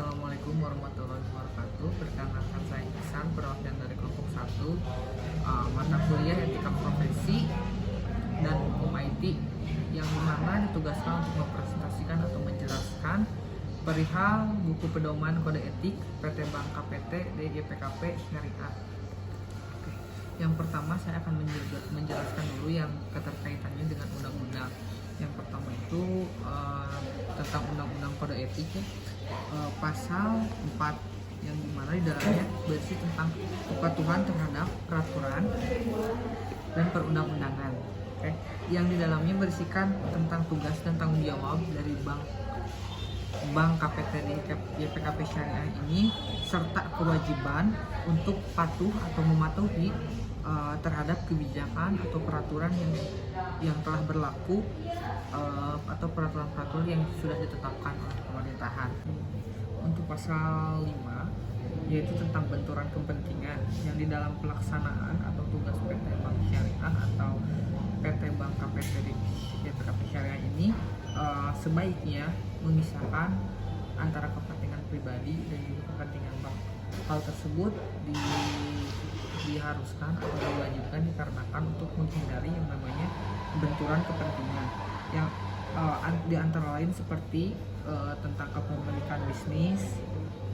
Assalamualaikum warahmatullahi wabarakatuh. Perkenalkan saya Ihsan, perwakilan dari kelompok 1 mata kuliah etika profesi dan hukum IT, yang dimana ditugaskan untuk mempresentasikan atau menjelaskan perihal buku pedoman kode etik PT Bank KPT DYPKP Syariah. Oke. Yang pertama saya akan menjelaskan dulu yang keterkaitannya dengan undang-undang. Yang pertama itu tentang undang-undang kode etik ya. Pasal 4 yang dimana di dalamnya berisi tentang kepatuhan terhadap peraturan dan perundang-undangan. Oke. Yang di dalamnya berisikan tentang tugas dan tanggung jawab dari Bank KPT DYPKP Syariah ini, serta kewajiban untuk patuh atau mematuhi terhadap kebijakan atau peraturan yang telah berlaku atau peraturan-peraturan yang sudah ditetapkan oleh pemerintahan. Untuk pasal 5 yaitu tentang benturan kepentingan, yang di dalam pelaksanaan atau tugas PT Bank Syariah atau PT Bank KPT DYPKP Syariah ini sebaiknya memisahkan antara kepentingan pribadi dan juga kepentingan bank. Hal tersebut diharuskan atau diwajibkan dikarenakan untuk menghindari yang namanya benturan kepentingan yang di antara lain seperti tentang kepemilikan bisnis,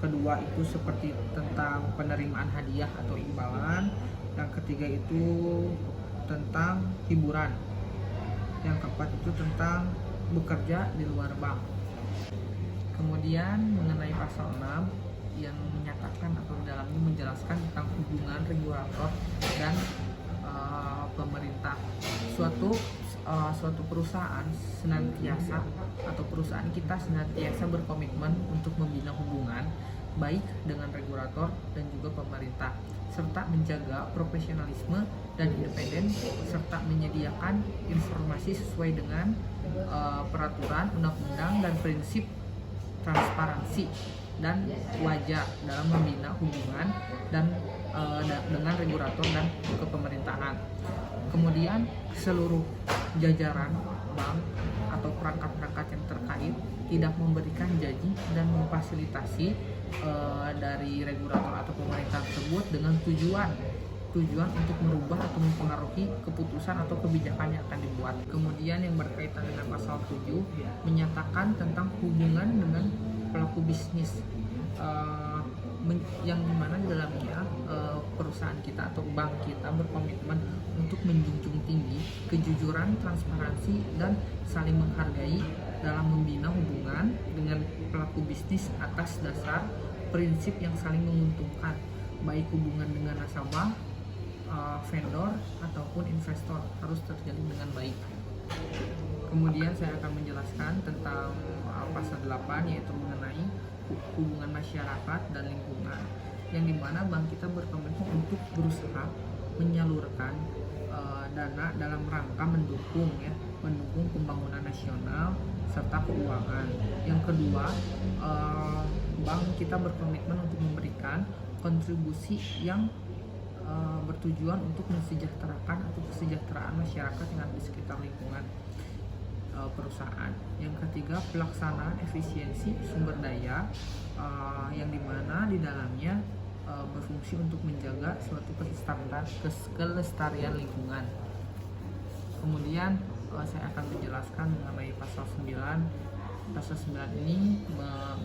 kedua itu seperti tentang penerimaan hadiah atau imbalan, yang ketiga itu tentang hiburan, yang keempat itu tentang bekerja di luar bank. Kemudian mengenai pasal 6 yang menyatakan atau dalamnya menjelaskan tentang hubungan regulator dan pemerintah. Suatu perusahaan senantiasa atau perusahaan kita senantiasa berkomitmen untuk membina hubungan baik dengan regulator dan juga pemerintah, serta menjaga profesionalisme dan independen, serta menyediakan informasi sesuai dengan peraturan, undang-undang, dan prinsip transparansi dan wajar dalam membina hubungan dan dengan regulator dan kepemerintahan. Kemudian seluruh jajaran bank atau perangkat-perangkat yang terkait tidak memberikan janji dan memfasilitasi dari regulator atau pemerintah tersebut dengan tujuan untuk merubah atau mempengaruhi keputusan atau kebijakan yang akan dibuat. Kemudian yang berkaitan dengan pasal 7 menyatakan tentang hubungan dengan pelaku bisnis, yang dimana di dalamnya perusahaan kita atau bank kita berkomitmen untuk menjunjung tinggi kejujuran, transparansi, dan saling menghargai dalam membina hubungan dengan pelaku bisnis atas dasar prinsip yang saling menguntungkan, baik hubungan dengan nasabah, vendor, ataupun investor harus terjalin dengan baik. Kemudian saya akan menjelaskan tentang pasal 8 yaitu mengenai hubungan masyarakat dan lingkungan, yang dimana bank kita berkomitmen untuk berusaha menyalurkan dana dalam rangka mendukung pembangunan nasional serta keuangan. Yang kedua, bank kita berkomitmen untuk memberikan kontribusi yang bertujuan untuk mensejahterakan atau kesejahteraan masyarakat yang ada di sekitar lingkungan perusahaan. Yang ketiga, pelaksanaan efisiensi sumber daya, yang dimana di dalamnya berfungsi untuk menjaga suatu kelestarian lingkungan. Kemudian saya akan menjelaskan mengenai pasal 9. Pasal 9 ini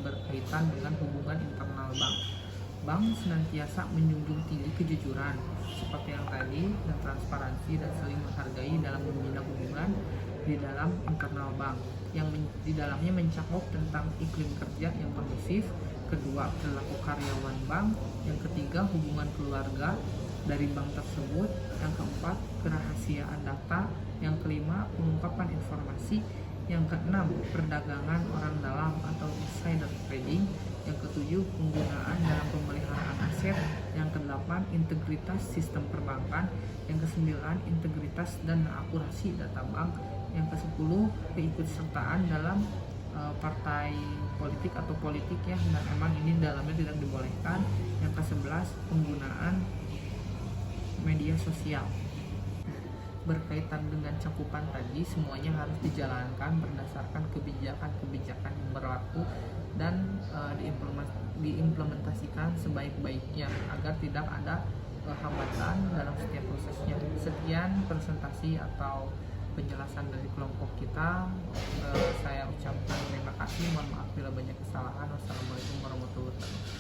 berkaitan dengan hubungan internal bank. Bank senantiasa menjunjung tinggi kejujuran seperti yang tadi, dan transparansi dan saling menghargai dalam membina hubungan di dalam internal bank, yang di dalamnya mencakup tentang iklim kerja yang kondusif, kedua perilaku karyawan bank, yang ketiga hubungan keluarga dari bank tersebut, yang keempat kerahasiaan data, yang kelima pengungkapan informasi, yang keenam perdagangan orang dalam atau insider trading, yang ketujuh penggunaan dalam pemeliharaan aset, yang kedelapan integritas sistem perbankan, yang kesembilan integritas dan akurasi data bank, yang ke-10 keikutsertaan dalam partai politik atau politik ya, dan emang ini dalamnya tidak dibolehkan. Yang ke-11 penggunaan media sosial. berkaitan dengan cakupan tadi, semuanya harus dijalankan berdasarkan kebijakan-kebijakan yang berlaku dan diimplementasikan sebaik-baiknya agar tidak ada hambatan dalam setiap prosesnya. Sekian presentasi atau penjelasan dari kelompok kita. Saya ucapkan terima kasih, mohon maaf bila banyak kesalahan. Wassalamualaikum warahmatullahi wabarakatuh.